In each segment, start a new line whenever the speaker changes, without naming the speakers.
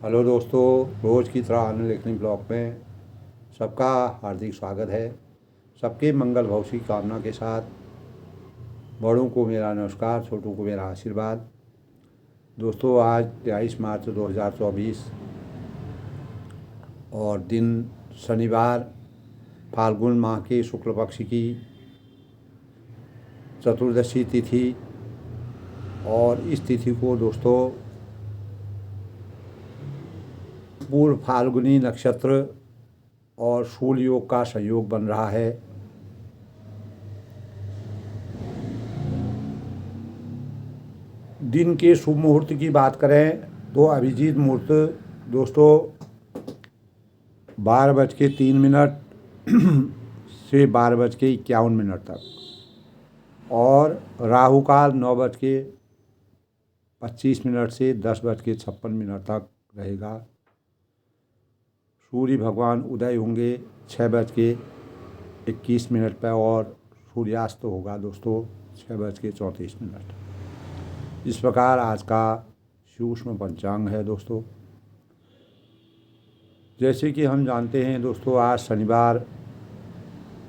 Hello दोस्तों, रोज़ की तरह आनंद लेखनी ब्लॉग में सबका हार्दिक स्वागत है। सबके मंगल भविष्य की कामना के साथ बड़ों को मेरा नमस्कार, छोटों को मेरा आशीर्वाद। दोस्तों, आज 23 मार्च 2024 और दिन शनिवार, फाल्गुन माह के शुक्ल पक्ष की चतुर्दशी तिथि। और इस तिथि को दोस्तों पूर्व फाल्गुनी नक्षत्र और सूर्य योग का संयोग बन रहा है। दिन के शुभ मुहूर्त की बात करें तो अभिजीत मुहूर्त दोस्तों 12:03 से 12:51 तक, और राहु काल 9:25 से 10:56 तक रहेगा। सूर्य भगवान उदय होंगे 6:21 पर और सूर्यास्त होगा दोस्तों 6:34। इस प्रकार आज का सूक्ष्म पंचांग है दोस्तों। जैसे कि हम जानते हैं दोस्तों, आज शनिवार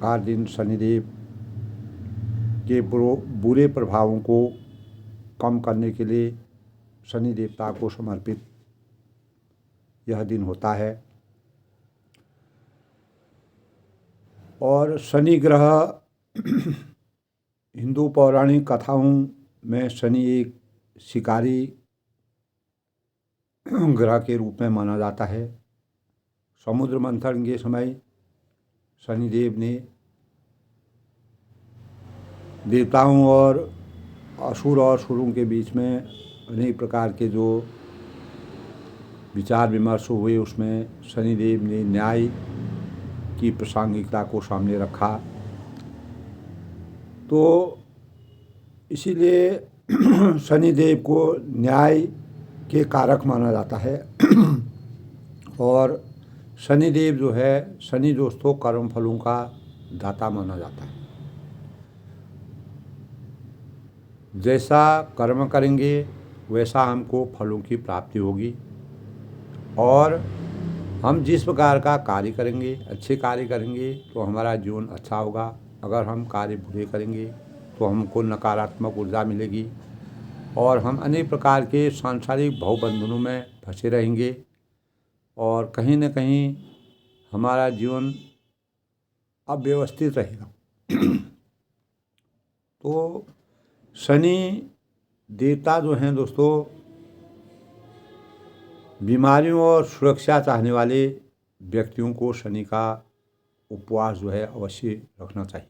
का दिन शनिदेव के बुरे प्रभावों को कम करने के लिए शनि देवता को समर्पित यह दिन होता है। और शनि ग्रह हिंदू पौराणिक कथाओं में शनि एक शिकारी ग्रह के रूप में माना जाता है। समुद्र मंथन के समय शनिदेव ने देवताओं और असुरों के बीच में अनेक प्रकार के जो विचार विमर्श हुए, उसमें शनिदेव ने न्याय की प्रासंगिकता को सामने रखा। तो इसीलिए शनिदेव को न्याय के कारक माना जाता है। और शनिदेव जो है, शनि दोस्तों कर्म फलों का दाता माना जाता है। जैसा कर्म करेंगे वैसा हमको फलों की प्राप्ति होगी, और हम जिस प्रकार का कार्य करेंगे, अच्छे कार्य करेंगे तो हमारा जीवन अच्छा होगा। अगर हम कार्य बुरे करेंगे तो हमको नकारात्मक ऊर्जा मिलेगी और हम अनेक प्रकार के सांसारिक भवबंधनों में फंसे रहेंगे और कहीं न कहीं हमारा जीवन अव्यवस्थित रहेगा। तो शनि देवता जो हैं दोस्तों, बीमारियों और सुरक्षा चाहने वाले व्यक्तियों को शनि का उपवास जो है अवश्य रखना चाहिए।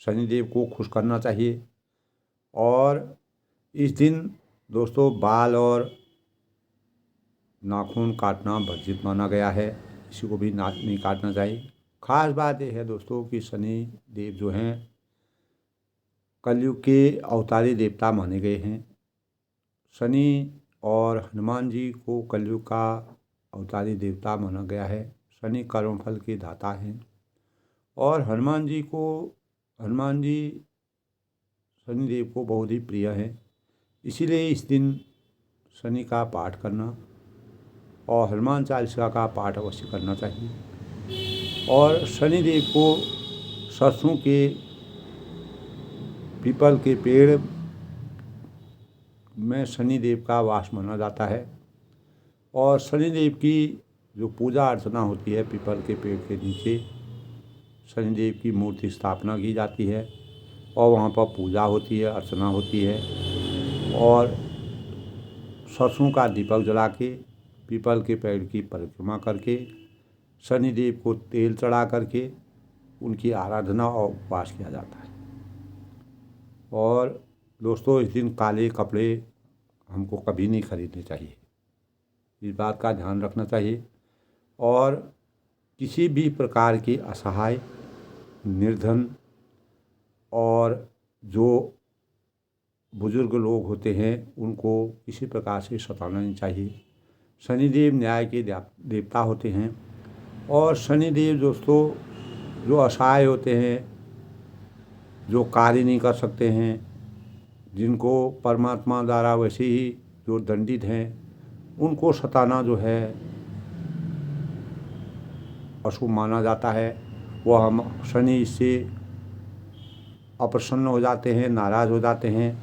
शनिदेव को खुश करना चाहिए। और इस दिन दोस्तों बाल और नाखून काटना वर्जित माना गया है, किसी को भी नहीं काटना चाहिए। खास बात यह है दोस्तों कि शनि देव जो हैं कलयुग के अवतारी देवता माने गए हैं। शनि और हनुमान जी को कलयुग का अवतारी देवता माना गया है। शनि कर्मफल के दाता हैं और हनुमान जी शनिदेव को बहुत ही प्रिय है। इसीलिए इस दिन शनि का पाठ करना और हनुमान चालीसा का पाठ अवश्य करना चाहिए। और शनिदेव को सरसों के पीपल के पेड़ में शनिदेव का वास माना जाता है और शनिदेव की जो पूजा अर्चना होती है, पीपल के पेड़ के नीचे शनिदेव की मूर्ति स्थापना की जाती है और वहाँ पर पूजा होती है, अर्चना होती है। और सरसों का दीपक जला के पीपल के पेड़ की परिक्रमा करके शनिदेव को तेल चढ़ा करके उनकी आराधना और उपवास किया जाता है। और दोस्तों, इस दिन काले कपड़े हमको कभी नहीं खरीदने चाहिए, इस बात का ध्यान रखना चाहिए। और किसी भी प्रकार की असहाय, निर्धन और जो बुजुर्ग लोग होते हैं उनको किसी प्रकार से सताना नहीं चाहिए। शनिदेव न्याय के देवता होते हैं और शनिदेव दोस्तों जो असहाय होते हैं, जो कार्य नहीं कर सकते हैं, जिनको परमात्मा द्वारा वैसे ही जो दंडित हैं, उनको सताना जो है अशुभ माना जाता है। वह हम शनि इससे अप्रसन्न हो जाते हैं, नाराज़ हो जाते हैं।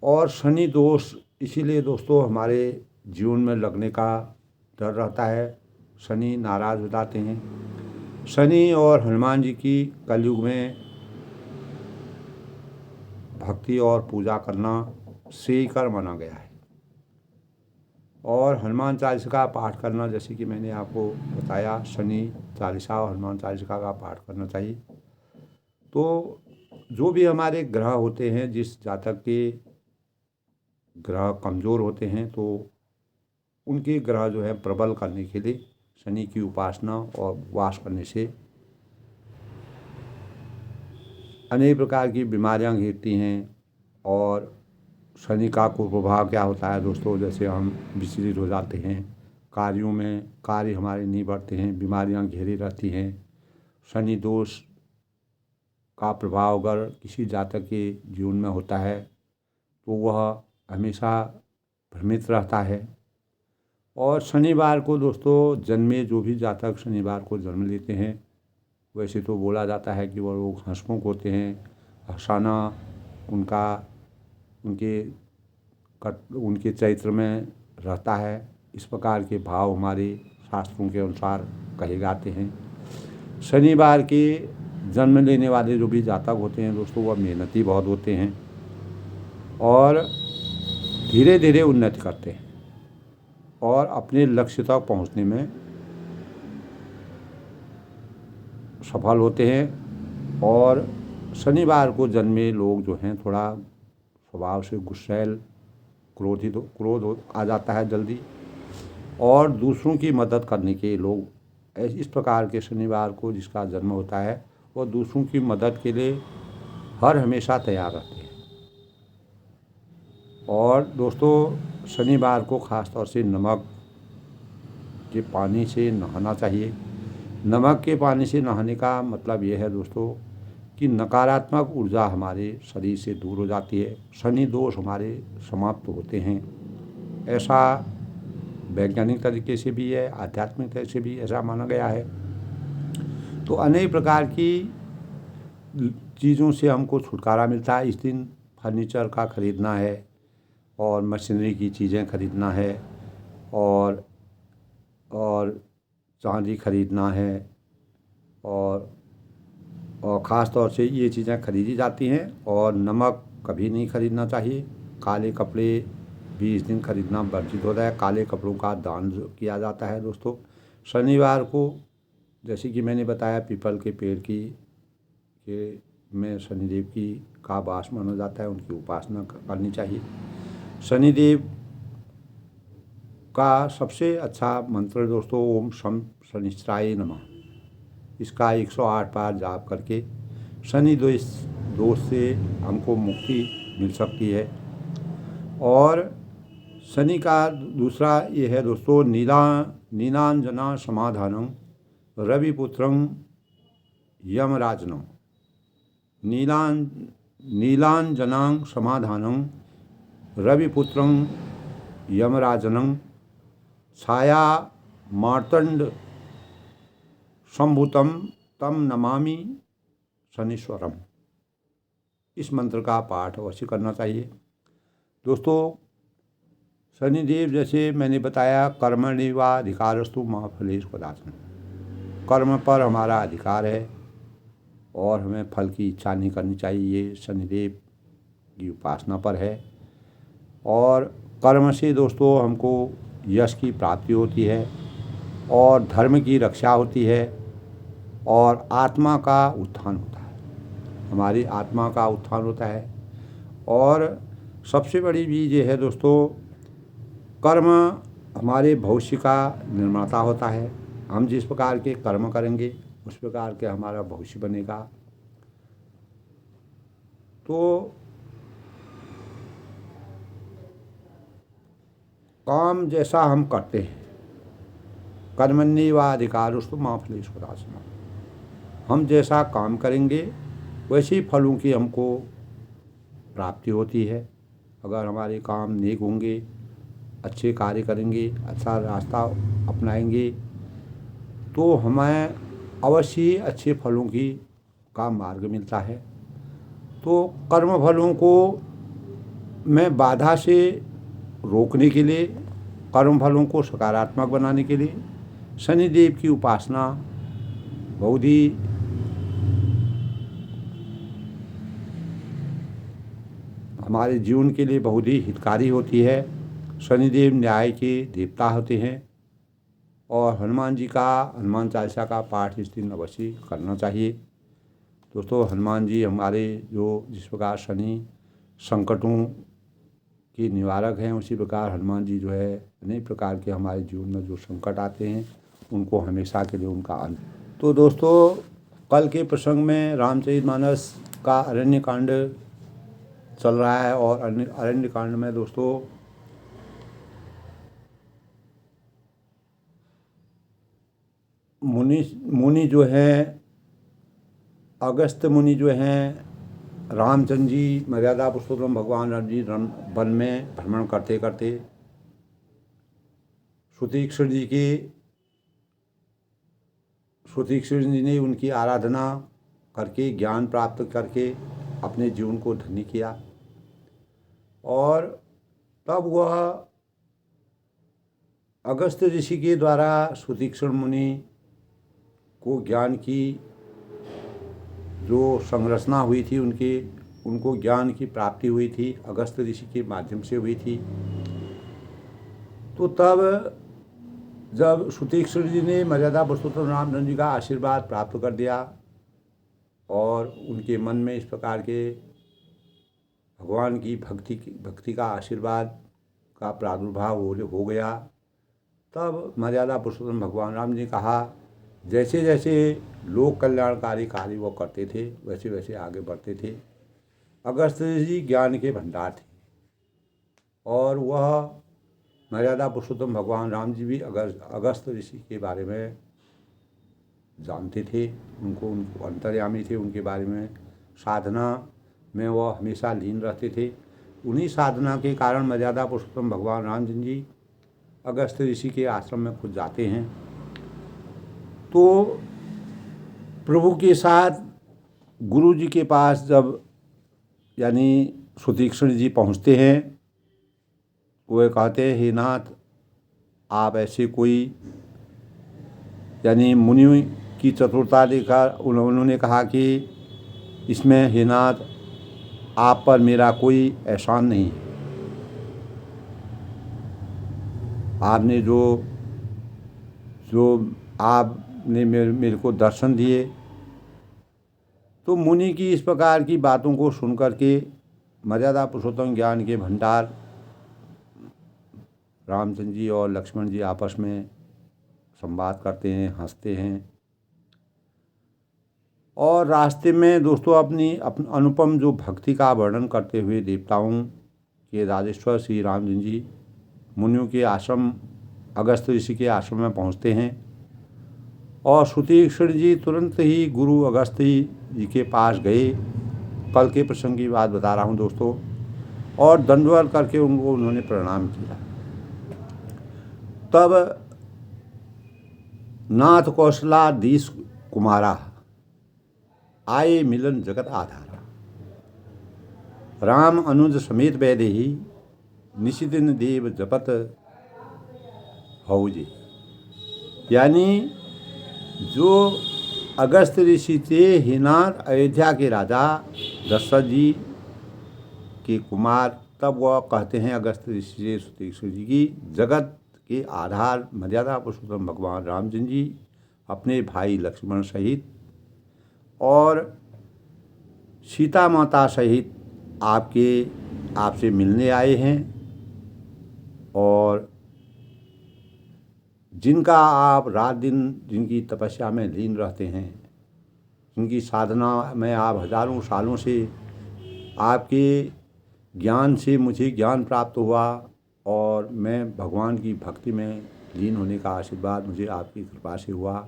और शनि दोष इसीलिए दोस्तों हमारे जीवन में लगने का डर रहता है, शनि नाराज़ हो जाते हैं। शनि और हनुमान जी की कलयुग में भक्ति और पूजा करना श्रेयकर माना गया है। और हनुमान चालीसा का पाठ करना, जैसे कि मैंने आपको बताया, शनि चालीसा और हनुमान चालीसा का पाठ करना चाहिए। तो जो भी हमारे ग्रह होते हैं, जिस जातक के ग्रह कमज़ोर होते हैं, तो उनके ग्रह जो है प्रबल करने के लिए शनि की उपासना और उपवास करने से अनेक प्रकार की बीमारियां घिरती हैं। और शनि का कुप्रभाव क्या होता है दोस्तों, जैसे हम विचलित हो जाते हैं, कार्यों में कार्य हमारे नहीं बढ़ते हैं, बीमारियां घेरी रहती हैं। शनि दोष का प्रभाव अगर किसी जातक के जीवन में होता है तो वह हमेशा भ्रमित रहता है। और शनिवार को दोस्तों जन्मे जो भी जातक शनिवार को जन्म लेते हैं, वैसे तो बोला जाता है कि वह लोग हंसमुख होते हैं, हंसाना उनके चरित्र में रहता है। इस प्रकार के भाव हमारे शास्त्रों के अनुसार कहे जाते हैं। शनिवार के जन्म लेने वाले जो भी जातक होते हैं दोस्तों, वह मेहनती बहुत होते हैं और धीरे धीरे उन्नति करते हैं और अपने लक्ष्य तक पहुंचने में सफल होते हैं। और शनिवार को जन्मे लोग जो हैं थोड़ा स्वभाव से गुस्सैल, क्रोध आ जाता है जल्दी, और दूसरों की मदद करने के लोग इस प्रकार के शनिवार को जिसका जन्म होता है, वह दूसरों की मदद के लिए हर हमेशा तैयार रहते हैं। और दोस्तों शनिवार को ख़ास तौर से नमक के पानी से नहाना चाहिए। नमक के पानी से नहाने का मतलब यह है दोस्तों कि नकारात्मक ऊर्जा हमारे शरीर से दूर हो जाती है, शनि दोष हमारे समाप्त होते हैं। ऐसा वैज्ञानिक तरीके से भी है, आध्यात्मिक तरीके से भी ऐसा माना गया है। तो अनेक प्रकार की चीज़ों से हमको छुटकारा मिलता है। इस दिन फर्नीचर का खरीदना है और मशीनरी की चीज़ें खरीदना है और चांदी खरीदना है और ख़ास तौर से ये चीज़ें खरीदी जाती हैं। और नमक कभी नहीं खरीदना चाहिए। काले कपड़े भी इस दिन खरीदना वर्जित होता है। काले कपड़ों का दान किया जाता है दोस्तों। शनिवार को जैसे कि मैंने बताया, पीपल के पेड़ में शनिदेव की का वास माना जाता है, उनकी उपासना करनी चाहिए। शनिदेव का सबसे अच्छा मंत्र दोस्तों ओम शम शनिश्चराय नमः, इसका 108 बार जाप करके शनि दोष से हमको मुक्ति मिल सकती है। और शनि का दूसरा ये है दोस्तों नीलांजना समाधानम रविपुत्रं यमराजनम। नीलांजनां समाधानं रविपुत्रं यमराजनं छाया मार्तंड संभूतम तम नमामि शनीश्वरम। इस मंत्र का पाठ अवश्य करना चाहिए दोस्तों। शनिदेव जैसे मैंने बताया, कर्मण्येवाधिकारस्तु मा फलेषु कदाचन, कर्म पर हमारा अधिकार है और हमें फल की इच्छा नहीं करनी चाहिए। ये शनिदेव की उपासना पर है। और कर्म से दोस्तों हमको यश की प्राप्ति होती है और धर्म की रक्षा होती है और आत्मा का उत्थान होता है, हमारी आत्मा का उत्थान होता है। और सबसे बड़ी चीज़ ये है दोस्तों, कर्म हमारे भविष्य का निर्माता होता है। हम जिस प्रकार के कर्म करेंगे उस प्रकार के हमारा भविष्य बनेगा। तो काम जैसा हम करते हैं, कर्मण्येवाधिकारस्तु मा फलेषु कदाचन, हम जैसा काम करेंगे वैसे ही फलों की हमको प्राप्ति होती है। अगर हमारे काम नेक होंगे अच्छे कार्य करेंगे, अच्छा रास्ता अपनाएंगे, तो हमें अवश्य ही अच्छे फलों का मार्ग मिलता है। तो कर्म फलों को मैं बाधा से रोकने के लिए, कर्म फलों को सकारात्मक बनाने के लिए शनिदेव की उपासना बहुत ही हमारे जीवन के लिए बहुत ही हितकारी होती है। शनिदेव न्याय के देवता होते हैं और हनुमान चालीसा का पाठ इस दिन अवश्य करना चाहिए। दोस्तों, हनुमान जी हमारे जिस प्रकार शनि संकटों के निवारक हैं, उसी प्रकार हनुमान जी जो है अनेक प्रकार के हमारे जीवन में जो संकट आते हैं उनको हमेशा के लिए उनका अंत। तो दोस्तों, कल के प्रसंग में रामचरितमानस का अरण्य कांड चल रहा है और अरण्य कांड में दोस्तों मुनि जो हैं, अगस्त्य मुनि जो हैं, रामचंद्र जी, मर्यादा पुरुषोत्तम भगवान राम जी वन में भ्रमण करते करते श्रुतीक्षण जी ने उनकी आराधना करके ज्ञान प्राप्त करके अपने जीवन को धन्य किया। और तब वह अगस्त्य ऋषि के द्वारा श्रुतीक्षण मुनि को ज्ञान की जो संरचना हुई थी, उनको ज्ञान की प्राप्ति हुई थी, अगस्त्य ऋषि के माध्यम से हुई थी। तो तब जब श्रुतीक्षण जी ने मर्यादा पुरुषोत्तम रामचंद्र जी का आशीर्वाद प्राप्त कर दिया और उनके मन में इस प्रकार के भगवान की भक्ति का आशीर्वाद का प्रादुर्भाव हो गया, तब मर्यादा पुरुषोत्तम भगवान राम जी ने कहा, जैसे जैसे लोक कल्याणकारी कार्य वो करते थे वैसे वैसे आगे बढ़ते थे। अगस्त्य जी ज्ञान के भंडार थे और वह मर्यादा पुरुषोत्तम भगवान राम जी भी अगस्त्य ऋषि के बारे में जानते थे, उनको अंतर्यामी थे, उनके बारे में साधना में वह हमेशा लीन रहते थे। उन्हीं साधना के कारण मर्यादा पुरुषोत्तम भगवान रामचंद्र जी अगस्त्य ऋषि के आश्रम में खुद जाते हैं। तो प्रभु के साथ गुरु जी के पास जब यानी श्रुतीक्षण जी पहुँचते हैं, वो कहते हैं, हे नाथ, आप ऐसे कोई यानी मुनि की चतुरता देखकर उन्होंने कहा कि इसमें हे नाथ, आप पर मेरा कोई एहसान नहीं है। आपने जो आपने मेरे को दर्शन दिए। तो मुनि की इस प्रकार की बातों को सुनकर के मर्यादा पुरुषोत्तम ज्ञान के भंडार रामचंद्र जी और लक्ष्मण जी आपस में संवाद करते हैं, हंसते हैं और रास्ते में दोस्तों अपनी अनुपम जो भक्ति का वर्णन करते हुए देवताओं के राजेश्वर श्री रामचंद्र जी मुनियों के आश्रम अगस्त्य ऋषि के आश्रम में पहुंचते हैं और श्रुतीक्षण जी तुरंत ही गुरु अगस्त्य जी के पास गए। कल के प्रसंग की बात बता रहा हूं दोस्तों। और दंडवत करके उन्होंने प्रणाम किया। तब नाथ कौशलाधीश कुमारा आए मिलन जगत आधारा, राम अनुज समेत वैदेही निशिदिन देव जपत हौजे। यानी जो अगस्त्य ऋषि थे, हे नाथ, अयोध्या के राजा दशरथ जी के कुमार, तब वह कहते हैं अगस्त्य ऋषि से श्रुतीक्षण जी की जगत के आधार मर्यादा पुरुषोत्तम भगवान रामचंद्र जी अपने भाई लक्ष्मण सहित और सीता माता सहित आपसे मिलने आए हैं और जिनका आप रात दिन जिनकी तपस्या में लीन रहते हैं, जिनकी साधना में आप हजारों सालों से आपके ज्ञान से मुझे ज्ञान प्राप्त हुआ और मैं भगवान की भक्ति में लीन होने का आशीर्वाद मुझे आपकी कृपा से हुआ,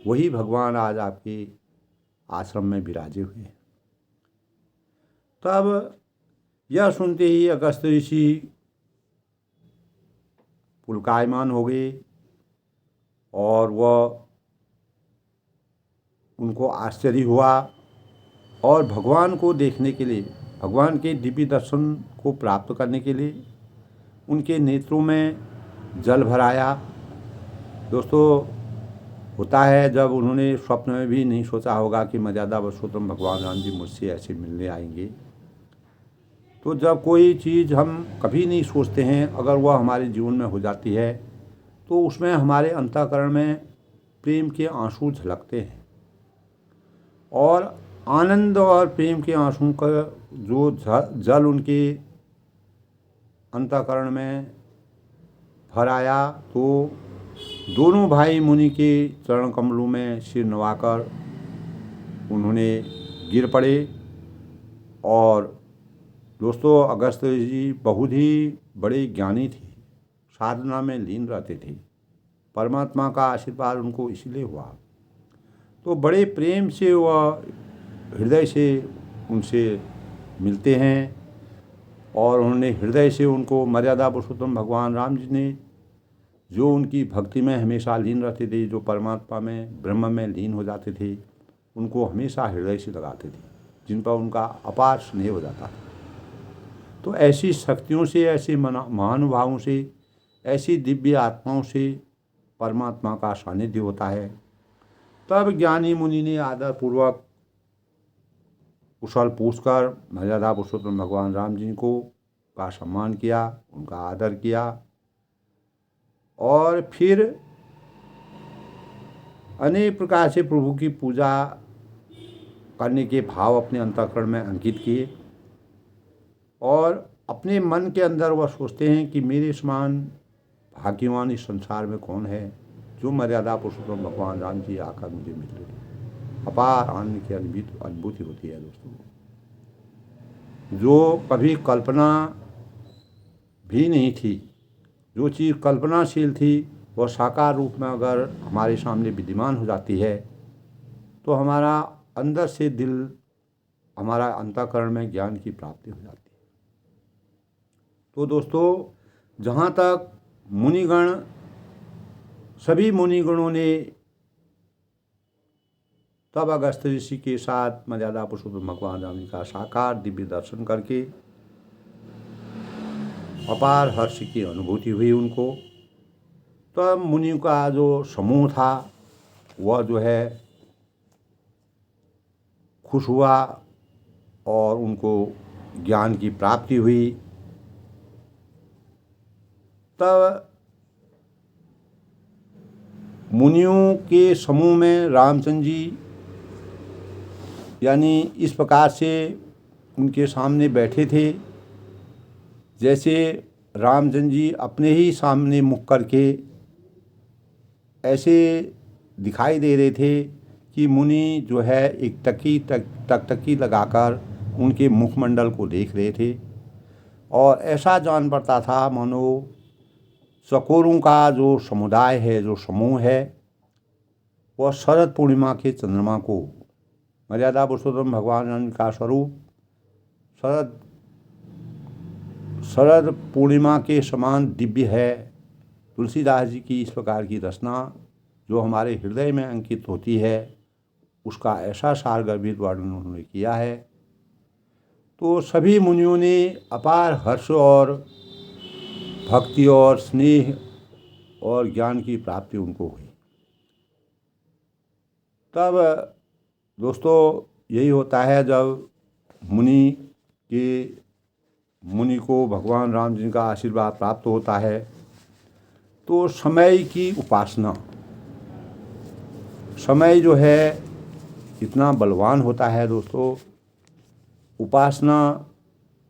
वही भगवान आज आपके आश्रम में विराजे हुए हैं। तब यह सुनते ही अगस्त्य ऋषि पुलकायमान हो गए और वह उनको आश्चर्य हुआ और भगवान को देखने के लिए, भगवान के दिव्य दर्शन को प्राप्त करने के लिए उनके नेत्रों में जल भर आया। दोस्तों, होता है जब उन्होंने स्वप्न में भी नहीं सोचा होगा कि मर्यादा पुरुषोत्तम भगवान राम जी मुझसे ऐसे मिलने आएंगे। तो जब कोई चीज़ हम कभी नहीं सोचते हैं, अगर वह हमारे जीवन में हो जाती है तो उसमें हमारे अंतःकरण में प्रेम के आंसू झलकते हैं और आनंद और प्रेम के आंसू का जो जल उनके अंतःकरण में भर आया तो दोनों भाई मुनि के चरण कमलों में सिर नवाकर उन्होंने गिर पड़े। और दोस्तों, अगस्त्य जी बहुत ही बड़े ज्ञानी थे, साधना में लीन रहते थे, परमात्मा का आशीर्वाद उनको इसलिए हुआ। तो बड़े प्रेम से वह हृदय से उनसे मिलते हैं और उन्होंने हृदय से उनको, मर्यादा पुरुषोत्तम भगवान राम जी ने जो उनकी भक्ति में हमेशा लीन रहते थे, जो परमात्मा में ब्रह्म में लीन हो जाते थे, उनको हमेशा हृदय से लगाते थे, जिन पर उनका अपार स्नेह हो जाता था। तो ऐसी शक्तियों से, ऐसे महानुभावों से, ऐसी दिव्य आत्माओं से परमात्मा का सानिध्य होता है। तब ज्ञानी मुनि ने आदरपूर्वक कुशल पूछकर मर्यादा पुरुषोत्तम भगवान राम जी को का सम्मान किया, उनका आदर किया और फिर अनेक प्रकार से प्रभु की पूजा करने के भाव अपने अंतःकरण में अंकित किए और अपने मन के अंदर वह सोचते हैं कि मेरे समान भाग्यवान इस संसार में कौन है जो मर्यादा पुरुषोत्तम भगवान राम जी आकर मुझे मिल रहे। अपार आनंद की अनुभूति होती है दोस्तों, जो कभी कल्पना भी नहीं थी। जो चीज़ कल्पनाशील थी वह साकार रूप में अगर हमारे सामने विद्यमान हो जाती है तो हमारा अंदर से दिल, हमारा अंतःकरण में ज्ञान की प्राप्ति हो जाती है। तो दोस्तों, जहाँ तक मुनिगण, सभी मुनिगणों ने तब अगस्त्य ऋषि के साथ मर्यादा पुरुषोत्तम भगवान राम जी का साकार दिव्य दर्शन करके अपार हर्ष की अनुभूति हुई उनको। तब मुनियों का जो समूह था वह जो है खुश हुआ और उनको ज्ञान की प्राप्ति हुई। तब मुनियों के समूह में रामचंद्र जी यानी इस प्रकार से उनके सामने बैठे थे जैसे रामचंद्र जी अपने ही सामने मुख करके ऐसे दिखाई दे रहे थे कि मुनि जो है एक टकटकी लगाकर उनके मुखमंडल को देख रहे थे और ऐसा जान पड़ता था मानो चकोरों का जो समुदाय है, जो समूह है, वह शरद पूर्णिमा के चंद्रमा को, मर्यादा पुरुषोत्तम भगवान राम का स्वरूप शरद पूर्णिमा के समान दिव्य है। तुलसीदास जी की इस प्रकार की रचना जो हमारे हृदय में अंकित होती है उसका ऐसा सारगर्भित वर्णन उन्होंने किया है। तो सभी मुनियों ने अपार हर्ष और भक्ति और स्नेह और ज्ञान की प्राप्ति उनको हुई। तब दोस्तों यही होता है जब मुनि को भगवान राम जी का आशीर्वाद प्राप्त होता है तो समय की उपासना, समय जो है इतना बलवान होता है दोस्तों। उपासना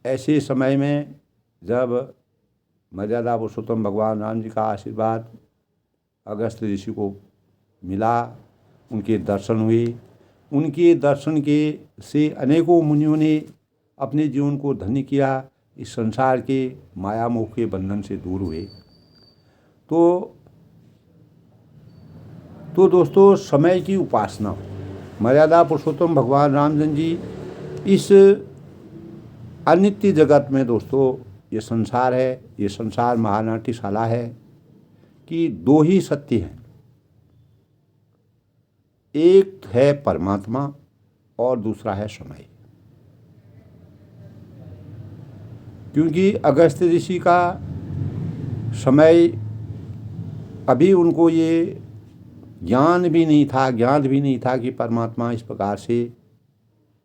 ऐसे समय में जब मर्यादा पुरुषोत्तम भगवान राम जी का आशीर्वाद अगस्त्य ऋषि को मिला, उनके दर्शन हुए, उनके दर्शन के से अनेकों मुनियों ने अपने जीवन को धन्य किया, इस संसार के माया मोह के बंधन से दूर हुए। तो दोस्तों समय की उपासना, मर्यादा पुरुषोत्तम भगवान रामचंद्र जी इस अनित्य जगत में दोस्तों, ये संसार है, ये संसार महानाट्यशाला है, कि दो ही सत्य हैं, एक है परमात्मा और दूसरा है समय। क्योंकि अगस्त्य ऋषि का समय कभी उनको ये ज्ञान भी नहीं था कि परमात्मा इस प्रकार से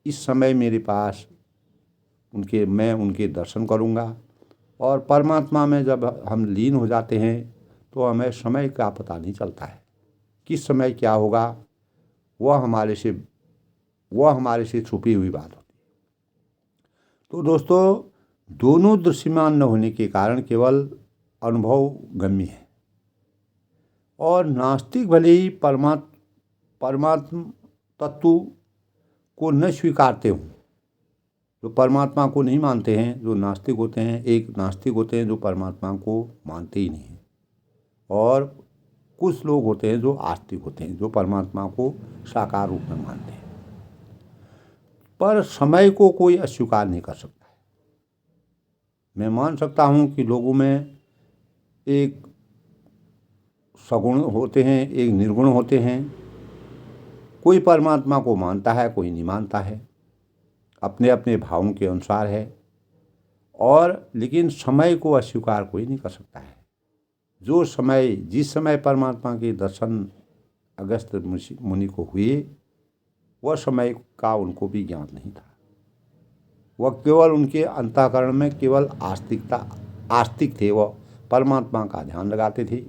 इस समय मेरे पास मैं उनके दर्शन करूँगा। और परमात्मा में जब हम लीन हो जाते हैं तो हमें समय का पता नहीं चलता है, किस समय क्या होगा, वह हमारे से छुपी हुई बात होती है। तो दोस्तों, दोनों दृश्यमान न होने के कारण केवल अनुभव गम्य है। और नास्तिक भले ही परमात्म तत्व को न स्वीकारते हों, जो परमात्मा को नहीं मानते हैं, जो नास्तिक होते हैं, एक नास्तिक होते हैं जो परमात्मा को मानते ही नहीं हैं, और कुछ लोग होते हैं जो आस्तिक होते हैं, जो परमात्मा को साकार रूप में मानते हैं। पर समय को कोई अस्वीकार नहीं कर सकता है। मैं मान सकता हूँ कि लोगों में एक सगुण होते हैं, एक निर्गुण होते हैं। कोई परमात्मा को मानता है, कोई नहीं मानता है, अपने अपने भावों के अनुसार है। और लेकिन समय को अस्वीकार कोई नहीं कर सकता है। जिस समय परमात्मा के दर्शन अगस्त्य मुनि को हुए, वह समय का उनको भी ज्ञान नहीं था। वह केवल उनके अंतःकरण में केवल आस्तिक थे। वह परमात्मा का ध्यान लगाते थे,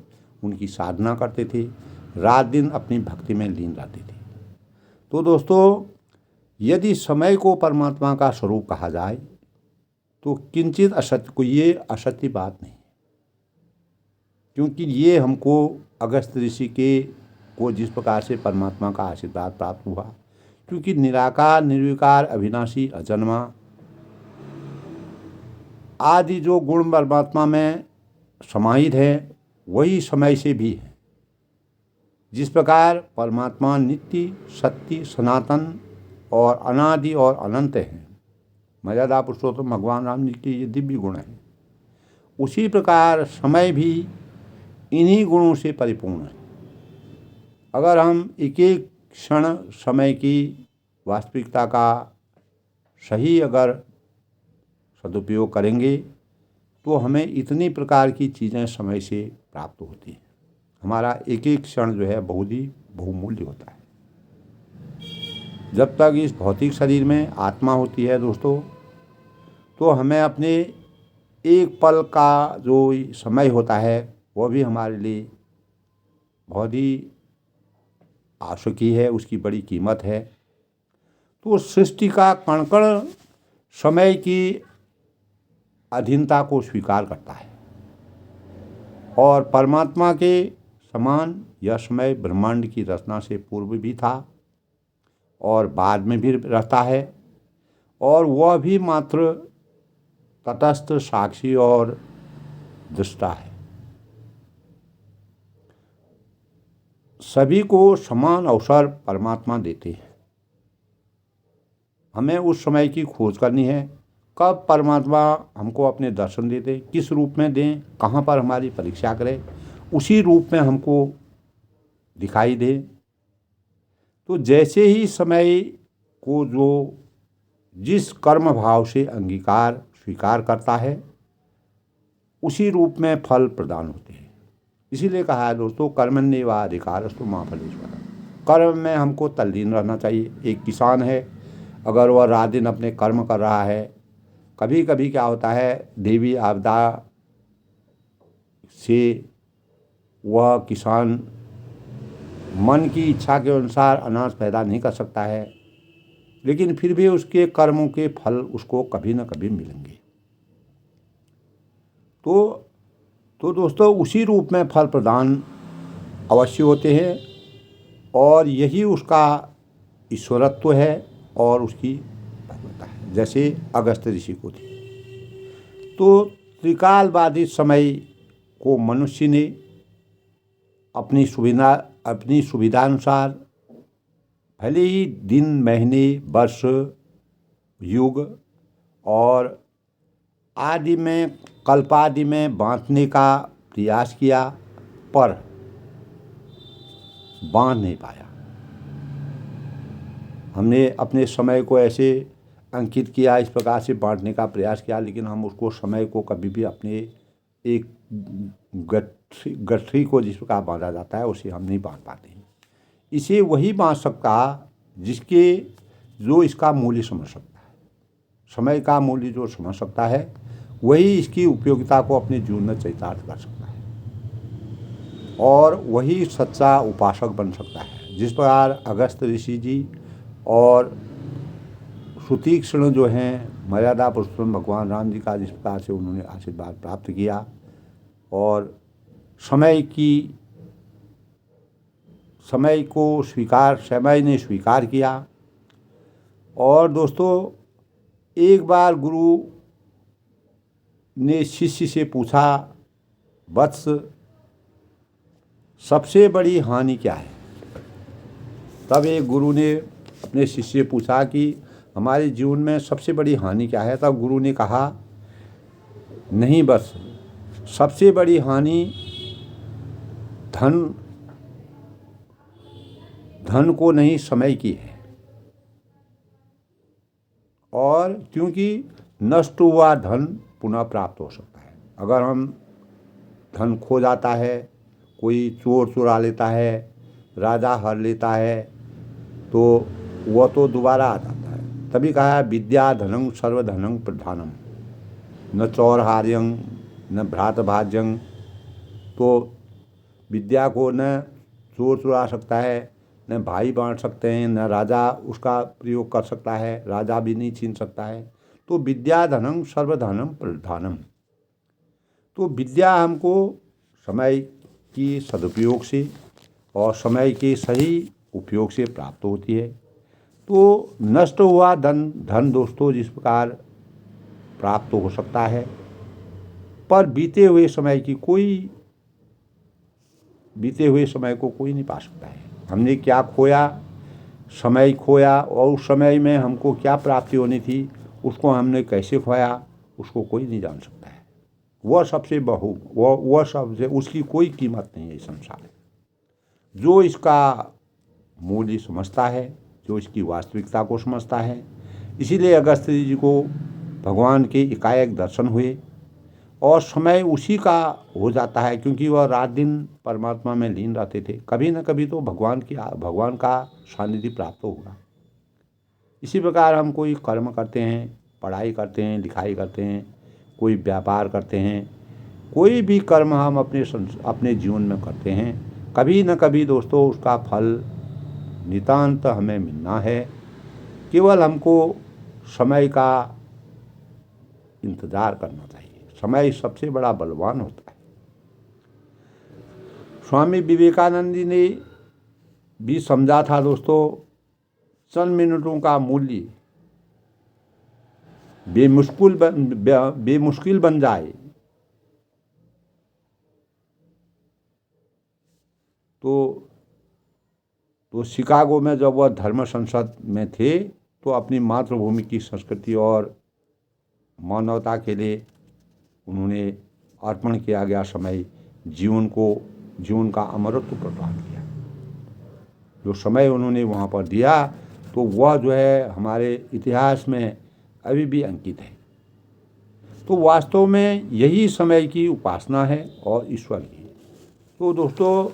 उनकी साधना करते थे, रात दिन अपनी भक्ति में लीन रहते थे। तो दोस्तों, यदि समय को परमात्मा का स्वरूप कहा जाए तो किंचित ये असत्य बात नहीं है। क्योंकि ये हमको अगस्त्य ऋषि को जिस प्रकार से परमात्मा का आशीर्वाद प्राप्त हुआ, क्योंकि निराकार, निर्विकार, अविनाशी, अजन्मा आदि जो गुण परमात्मा में समाहित हैं, वही समय से भी है। जिस प्रकार परमात्मा नित्य, सत्य, सनातन और अनादि और अनंत हैं, मर्यादा पुरुषोत्तम भगवान राम जी के ये दिव्य गुण हैं, उसी प्रकार समय भी इन्हीं गुणों से परिपूर्ण है। अगर हम एक एक क्षण समय की वास्तविकता का सही अगर सदुपयोग करेंगे तो हमें इतनी प्रकार की चीज़ें समय से प्राप्त होती हैं। हमारा एक एक क्षण जो है बहुत ही बहुमूल्य होता है। जब तक इस भौतिक शरीर में आत्मा होती है दोस्तों, तो हमें अपने एक पल का जो समय होता है वह भी हमारे लिए बहुत ही आवश्यकी है, उसकी बड़ी कीमत है। तो सृष्टि का कण कण समय की अधीनता को स्वीकार करता है, और परमात्मा के समान यह समय ब्रह्मांड की रचना से पूर्व भी था और बाद में भी रहता है, और वह भी मात्र तटस्थ, साक्षी और दृष्टा है। सभी को समान अवसर परमात्मा देते हैं। हमें उस समय की खोज करनी है, कब परमात्मा हमको अपने दर्शन देते, किस रूप में दें, कहाँ पर हमारी परीक्षा करें, उसी रूप में हमको दिखाई दे। तो जैसे ही समय को जो जिस कर्म भाव से अंगीकार स्वीकार करता है, उसी रूप में फल प्रदान होते हैं। इसीलिए कहा है दोस्तों, कर्मण्येवाधिकारस्तु मा फलेषु। कर्म में हमको तल्लीन रहना चाहिए। एक किसान है, अगर वह रात दिन अपने कर्म कर रहा है, कभी कभी क्या होता है, देवी आपदा से वह किसान मन की इच्छा के अनुसार अनाज पैदा नहीं कर सकता है, लेकिन फिर भी उसके कर्मों के फल उसको कभी न कभी मिलेंगे। तो दोस्तों, उसी रूप में फल प्रदान अवश्य होते हैं, और यही उसका ईश्वरत्व है और उसकी भगवत्ता है, जैसे अगस्त्य ऋषि को थी। तो त्रिकाल बाधित समय को मनुष्य ने अपनी सुविधानुसार भले ही दिन, महीने, वर्ष, युग और आदि में, कल्पादि में बांटने का प्रयास किया, पर बांध नहीं पाया। हमने अपने समय को ऐसे अंकित किया, इस प्रकार से बांटने का प्रयास किया, लेकिन हम उसको समय को कभी भी अपने एक गठरी को जिस प्रकार बांधा जाता है उसे हम नहीं बांध पाते हैं। इसे वही बांध सकता जो इसका मूल्य समझ सकता है। समय का मूल्य जो समझ सकता है वही इसकी उपयोगिता को अपने जीवन में चरितार्थ कर सकता है और वही सच्चा उपासक बन सकता है। जिस प्रकार अगस्त ऋषि जी और सुतीक्ष्ण जो हैं मर्यादा पुरुषोत्तम भगवान राम जी का जिस प्रकार से उन्होंने आशीर्वाद प्राप्त किया और समय ने स्वीकार किया। और दोस्तों, एक बार गुरु ने शिष्य से पूछा, वत्स सबसे बड़ी हानि क्या है? तब एक गुरु ने अपने शिष्य से पूछा कि हमारे जीवन में सबसे बड़ी हानि क्या है? तब गुरु ने कहा, नहीं बस सबसे बड़ी हानि धन को नहीं, समय की है। और क्योंकि नष्ट हुआ धन पुनः प्राप्त हो सकता है। अगर हम धन खो जाता है, कोई चोर चुरा लेता है, राजा हर लेता है, तो वह तो दोबारा आ जाता है। तभी कहा है, विद्या धनं सर्वधनं प्रधानम, न चौरहार्यं न भ्रातभाज्यं। तो विद्या को न चोर चुरा सकता है, न भाई बांट सकते हैं, न राजा उसका प्रयोग कर सकता है, राजा भी नहीं छीन सकता है। तो विद्या धनं सर्वधनं प्रधानम। तो विद्या हमको समय की सदुपयोग से और समय के सही उपयोग से प्राप्त होती है। तो नष्ट हुआ धन दोस्तों जिस प्रकार प्राप्त हो सकता है, पर बीते हुए समय को कोई नहीं पा सकता है। हमने क्या खोया? समय खोया, और उस समय में हमको क्या प्राप्ति होनी थी उसको हमने कैसे खोया उसको कोई नहीं जान सकता है। वह सबसे उसकी कोई कीमत नहीं है इस संसार में। जो इसका मूल्य समझता है, जो इसकी वास्तविकता को समझता है। इसीलिए अगस्त जी को भगवान के एकाएक दर्शन हुए और समय उसी का हो जाता है, क्योंकि वह रात दिन परमात्मा में लीन रहते थे। कभी न कभी तो भगवान का सानिध्य प्राप्त होगा। इसी प्रकार हम कोई कर्म करते हैं, पढ़ाई करते हैं, लिखाई करते हैं, कोई व्यापार करते हैं, कोई भी कर्म हम अपने जीवन में करते हैं, कभी न कभी दोस्तों उसका फल नितांत हमें मिलना है। केवल हमको समय का इंतज़ार करना चाहिए। समय सबसे बड़ा बलवान होता है। स्वामी विवेकानंद जी ने भी समझा था दोस्तों, चंद मिनटों का मूल्य बेमुश्किल बन जाए तो शिकागो में जब वह धर्म संसद में थे तो अपनी मातृभूमि की संस्कृति और मानवता के लिए उन्होंने अर्पण किया गया समय जीवन का अमरत्व प्रदान किया। जो समय उन्होंने वहाँ पर दिया तो वह जो है हमारे इतिहास में अभी भी अंकित है। तो वास्तव में यही समय की उपासना है और ईश्वर की। तो दोस्तों,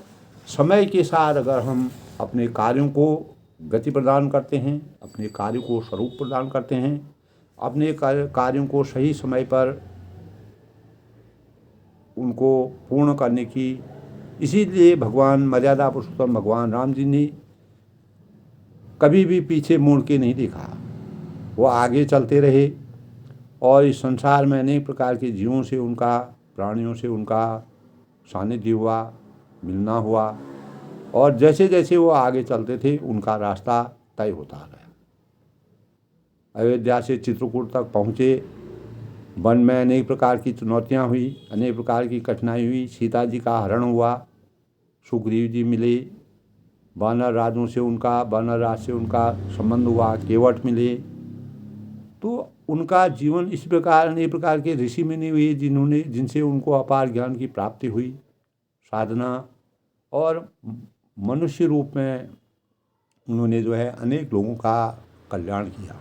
समय के साथ अगर हम अपने कार्यों को गति प्रदान करते हैं, अपने कार्य को स्वरूप प्रदान करते हैं, अपने कार्यों को सही समय पर उनको पूर्ण करने की, इसीलिए भगवान मर्यादा पुरुषोत्तम भगवान राम जी ने कभी भी पीछे मुड़ के नहीं देखा। वो आगे चलते रहे और इस संसार में अनेक प्रकार के जीवों से प्राणियों से उनका सानिध्य हुआ, मिलना हुआ, और जैसे जैसे वो आगे चलते थे उनका रास्ता तय होता गया। अयोध्या से चित्रकूट तक पहुँचे, वन में अनेक प्रकार की चुनौतियाँ हुई, अनेक प्रकार की कठिनाई हुई। सीता जी का हरण हुआ, सुग्रीव जी मिले, वानर राज से उनका संबंध हुआ, केवट मिले। तो उनका जीवन इस प्रकार अनेक प्रकार के ऋषि मुनि हुए जिनसे उनको अपार ज्ञान की प्राप्ति हुई। साधना और मनुष्य रूप में उन्होंने जो है अनेक लोगों का कल्याण किया।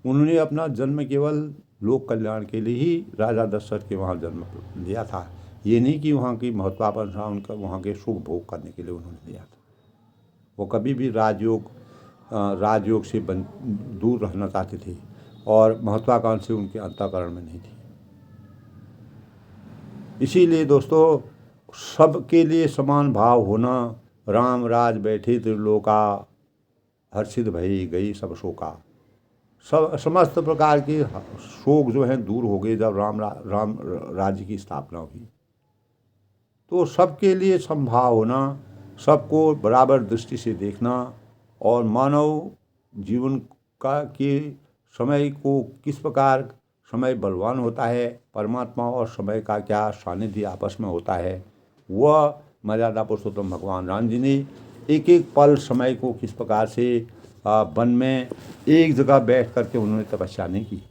उन्होंने अपना जन्म केवल लोक कल्याण के लिए ही राजा दशरथ के वहाँ जन्म लिया था। ये नहीं कि वहाँ की महत्वाकांक्षा उनका वहाँ के सुख भोग करने के लिए उन्होंने लिया था। वो कभी भी राजयोग से दूर रहना चाहते थे और महत्वाकांक्षा उनके अंतःकरण में नहीं थी। इसीलिए दोस्तों, सबके लिए समान भाव होना, राम राज बैठे त्रिलोका, हर्षित भई गई सब शोका। सब समस्त प्रकार के शोक जो हैं दूर हो गए जब राम राज्य की स्थापना हुई। तो सबके लिए समभाव होना, सबको बराबर दृष्टि से देखना और मानव जीवन के समय को किस प्रकार समय बलवान होता है, परमात्मा और समय का क्या सानिध्य आपस में होता है, वह मर्यादा पुरुषोत्तम भगवान राम जी ने एक एक पल समय को किस प्रकार से वन में एक जगह बैठ करके उन्होंने तपस्या नहीं की।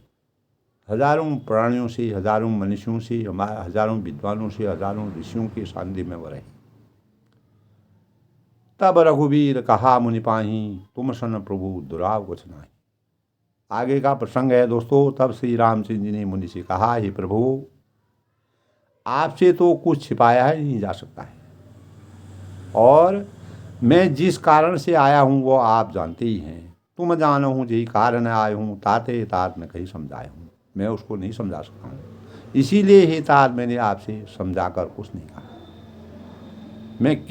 हजारों प्राणियों से, हजारों मनुष्यों से, हजारों विद्वानों से, हजारों ऋषियों के सानिध्य में वो रहे। तब रघुवीर कहा मुनि पाही, तुम सन प्रभु दुराव कुछ नाही। आगे का प्रसंग है दोस्तों। तब श्री रामचंद्र जी ने मुनि से कहा, हे प्रभु, आपसे तो कुछ छिपाया ही नहीं जा सकता है और मैं जिस कारण से आया हूँ वो आप जानते ही हैं। तुम जानो हूँ जी कारण आया हूँ, ताते तात न कहीं समझाया हूँ। मैं उसको नहीं समझा सकता हूँ, इसीलिए हे तात मैंने आपसे समझा कर कुछ नहीं कहा। मैं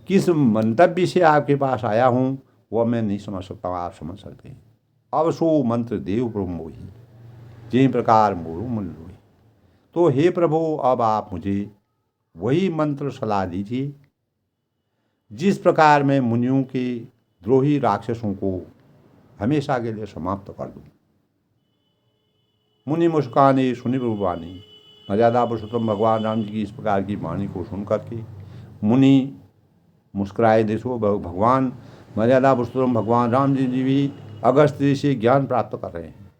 किस मंतव्य से आपके पास आया हूँ वह मैं नहीं समझ सकता हूँ, आप समझ सकते हैं। अब सो मंत्र देव प्रभु मोही, जिस प्रकार मोरू मन लोही। तो हे प्रभु, अब आप मुझे वही मंत्र सलाह दीजिए जिस प्रकार मैं मुनियों के द्रोही राक्षसों को हमेशा के लिए समाप्त कर दूं। मुनि मुस्काने सुनि प्रभुवाणी। मर्यादा पुरुषोत्तम भगवान राम जी की इस प्रकार की वाणी को सुन करके मुनि मुस्कुराए। देखो, भगवान मर्यादा पुरुषोत्तम भगवान राम जी भी अगस्त जी से ज्ञान प्राप्त कर रहे हैं।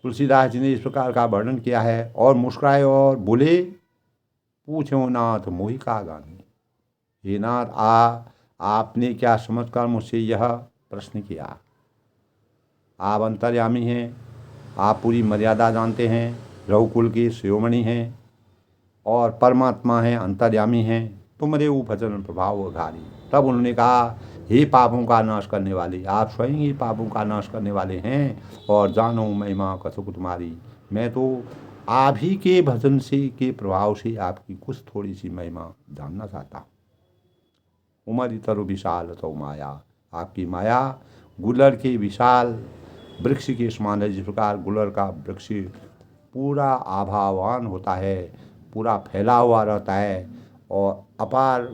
तुलसीदास जी ने इस प्रकार का वर्णन किया है और मुस्कुराए और बोले, पूछो नाथ मोहि का गानी। हे नाथ, आपने क्या समझकर मुझसे यह प्रश्न किया। आप अंतर्यामी हैं, आप पूरी मर्यादा जानते हैं, रघुकुल के शिरोमणि हैं और परमात्मा हैं, अंतर्यामी हैं, तुम्हारे भजन प्रभाव घारी। तब उन्होंने कहा, हे पापों का नाश करने वाले, आप स्वयं ही पापों का नाश करने वाले हैं और जानो महिमा कथुक तुम्हारी। मैं तो आप ही के भजन से के प्रभाव से आपकी कुछ थोड़ी सी महिमा जानना चाहता हूँ। उमर तरु विशाल तो माया, आपकी माया गुलर के विशाल वृक्ष के समान है। जिस प्रकार गुलर का वृक्ष पूरा आभावान होता है, पूरा फैला हुआ रहता है और अपार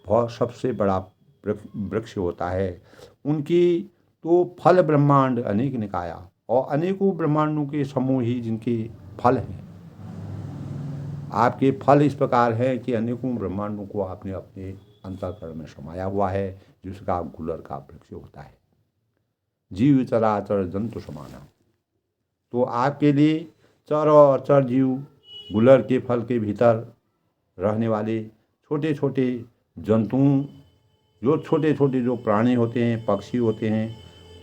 बहुत सबसे बड़ा वृक्ष होता है, उनकी तो फल ब्रह्मांड अनेक निकाया और अनेकों ब्रह्मांडों के समूह ही जिनके फल हैं। आपके फल इस प्रकार हैं कि अनेकों ब्रह्मांडों को आपने अपने अंतःकरण में समाया हुआ है, जिसका गुलर का वृक्ष होता है। जीव चराचर जंतु समाना। तो आपके लिए चर और चर जीव, गुलर के फल के भीतर रहने वाले छोटे छोटे जंतुओं, जो छोटे छोटे जो प्राणी होते हैं, पक्षी होते हैं,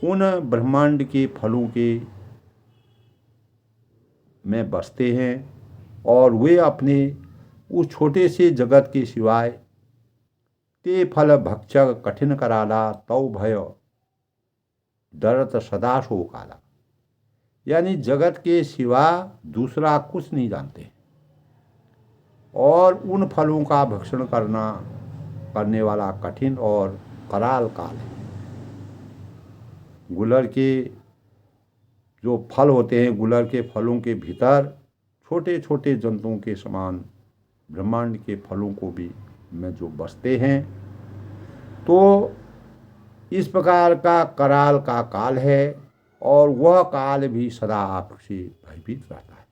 उन ब्रह्मांड के फलों के में बसते हैं और वे अपने उस छोटे से जगत के सिवाय ते फल भक्षक कठिन कराला तौ भय डरत सदा सो काला। यानी जगत के सिवा दूसरा कुछ नहीं जानते और उन फलों का भक्षण करने वाला कठिन और कराल काल है। गुलर के जो फल होते हैं, गुलर के फलों के भीतर छोटे छोटे जंतुओं के समान ब्रह्मांड के फलों को भी में जो बसते हैं, तो इस प्रकार का कराल का काल है और वह काल भी सदा आपसे भयभीत रहता है।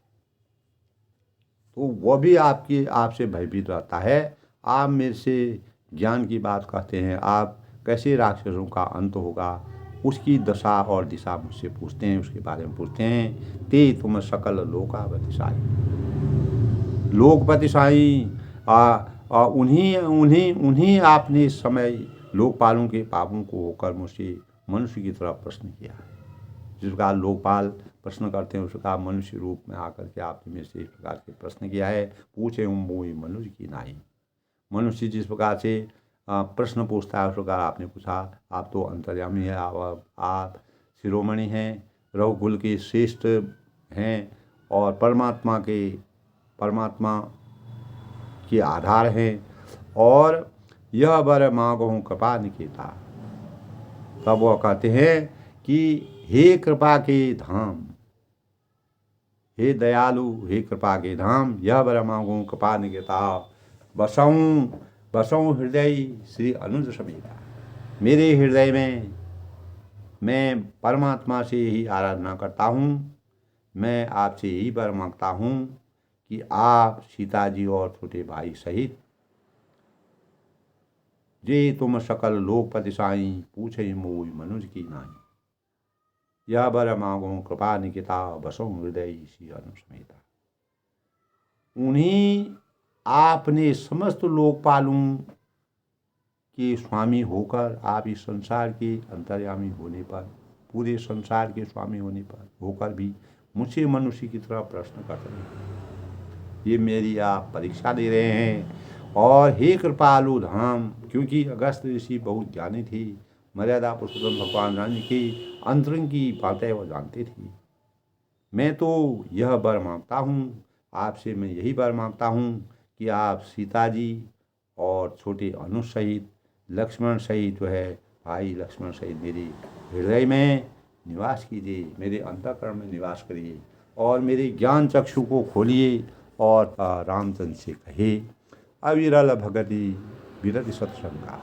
तो वह भी आपसे भयभीत रहता है। आप मेरे से ज्ञान की बात कहते हैं, आप कैसे राक्षसों का अंत होगा उसकी दशा और दिशा मुझसे पूछते हैं, उसके बारे में पूछते हैं। ते तुम सकल लोकावतिशाली। लोकपति साईं उन्हीं उन्हीं उन्हीं आपने इस समय लोकपालों के पापों को होकर मुझसे मनुष्य की तरह प्रश्न किया। जिस प्रकार लोकपाल प्रश्न करते हैं उस प्रकार मनुष्य रूप में आकर के आपने मेरे से इस प्रकार के प्रश्न किया है। पूछे मोई मनुष्य की नाही। मनुष्य जिस प्रकार से प्रश्न पूछता है उस प्रकार आपने पूछा। आप तो अंतर्यामी है, आप शिरोमणि हैं, रघुकुल के श्रेष्ठ हैं और परमात्मा के आधार हैं। और यह बर मांगहूँ कृपा निकेता। तब वह कहते हैं कि हे कृपा के धाम, हे दयालु, हे कृपा के धाम, यह बर मांगहूँ कृपा निकेता। बसऊँ हृदय श्री अनुज समेता। मेरे हृदय में मैं परमात्मा से ही आराधना करता हूँ। मैं आपसे यही वर मांगता हूँ कि आप सीता जी और छोटे भाई सहित जे तुम सकल लोकपति साईं पूछे मोई मनुज की नाही। यह वर मांगो कृपा निकिता बसों हृदय श्री अनुसमेता। उन्हीं आपने समस्त लोकपालों के स्वामी होकर, आप इस संसार के अंतर्यामी होने पर, पूरे संसार के स्वामी होने पर होकर भी मुझसे मनुष्य की तरह प्रश्न कर रहे हैं। ये मेरी आप परीक्षा दे रहे हैं। और हे कृपालु धाम, क्योंकि अगस्त ऋषि बहुत ज्ञानी थी, मर्यादा पुरुषोत्तम भगवान राम जी की अंतरंग की बातें वो जानते थे। मैं तो यह वर मांगता हूँ, आपसे मैं यही वर मांगता हूँ कि आप सीता जी और छोटे अनुज सहित, लक्ष्मण सहित जो है भाई लक्ष्मण सहित मेरे हृदय में निवास कीजिए, मेरे अंतःकरण में निवास करिए और मेरे ज्ञान चक्षु को खोलिए। और रामचंद्र से कहे अविरल भगति विरति सत्संगा।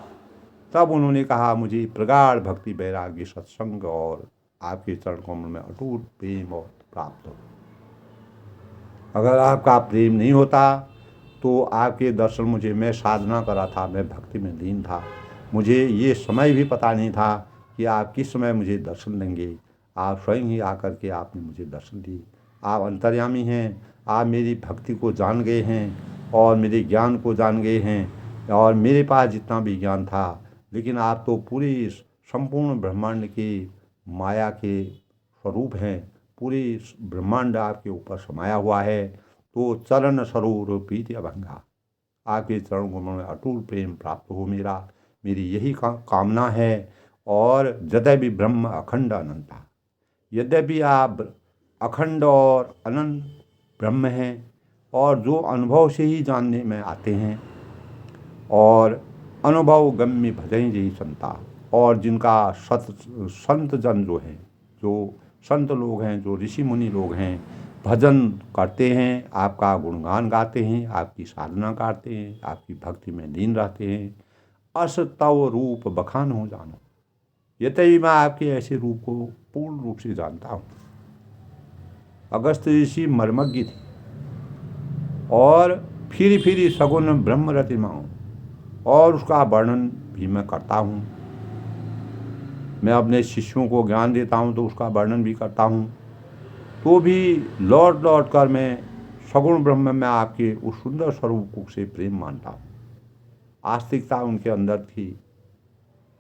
तब उन्होंने कहा मुझे प्रगाढ़ भक्ति वैराग्य सत्संग और आपके चरण कमल में अटूट प्रेम और प्राप्त हो। अगर आपका प्रेम नहीं होता तो आपके दर्शन मुझे, मैं साधना कर रहा था, मैं भक्ति में लीन था, मुझे ये समय भी पता नहीं था कि आप किस समय मुझे दर्शन देंगे। आप स्वयं ही आकर के आपने मुझे दर्शन दिए। आप अंतर्यामी हैं, आप मेरी भक्ति को जान गए हैं और मेरे ज्ञान को जान गए हैं। और मेरे पास जितना भी ज्ञान था, लेकिन आप तो पूरी संपूर्ण ब्रह्मांड के माया के स्वरूप हैं, पूरी ब्रह्मांड आपके ऊपर समाया हुआ है। तो चरण सरोवर प्रीति अभंगा, आपके चरण को में अटूट प्रेम प्राप्त हो मेरी यही कामना है। और यद्यपि ब्रह्म अखंड अनंता, यद्यपि आप अखंड और अनंत ब्रह्म हैं और जो अनुभव से ही जानने में आते हैं और अनुभव गम्य भजन जही संता, और जिनका संत जन जो हैं, जो संत लोग हैं, जो ऋषि मुनि लोग हैं, भजन करते हैं, आपका गुणगान गाते हैं, आपकी साधना करते हैं, आपकी भक्ति में लीन रहते हैं। अस तव रूप बखान हो जानो, यद्यपि मैं आपके ऐसे रूप को पूर्ण रूप से जानता हूँ। अगस्त ऋषि मर्मज्ञ थे और फिर सगुन ब्रह्म रतिमाओं, और उसका वर्णन भी मैं करता हूँ। मैं अपने शिष्यों को ज्ञान देता हूँ तो उसका वर्णन भी करता हूँ। तो भी लौट लौट कर मैं सगुण ब्रह्म में आपके उस सुंदर स्वरूप से प्रेम मानता हूँ। आस्तिकता उनके अंदर थी।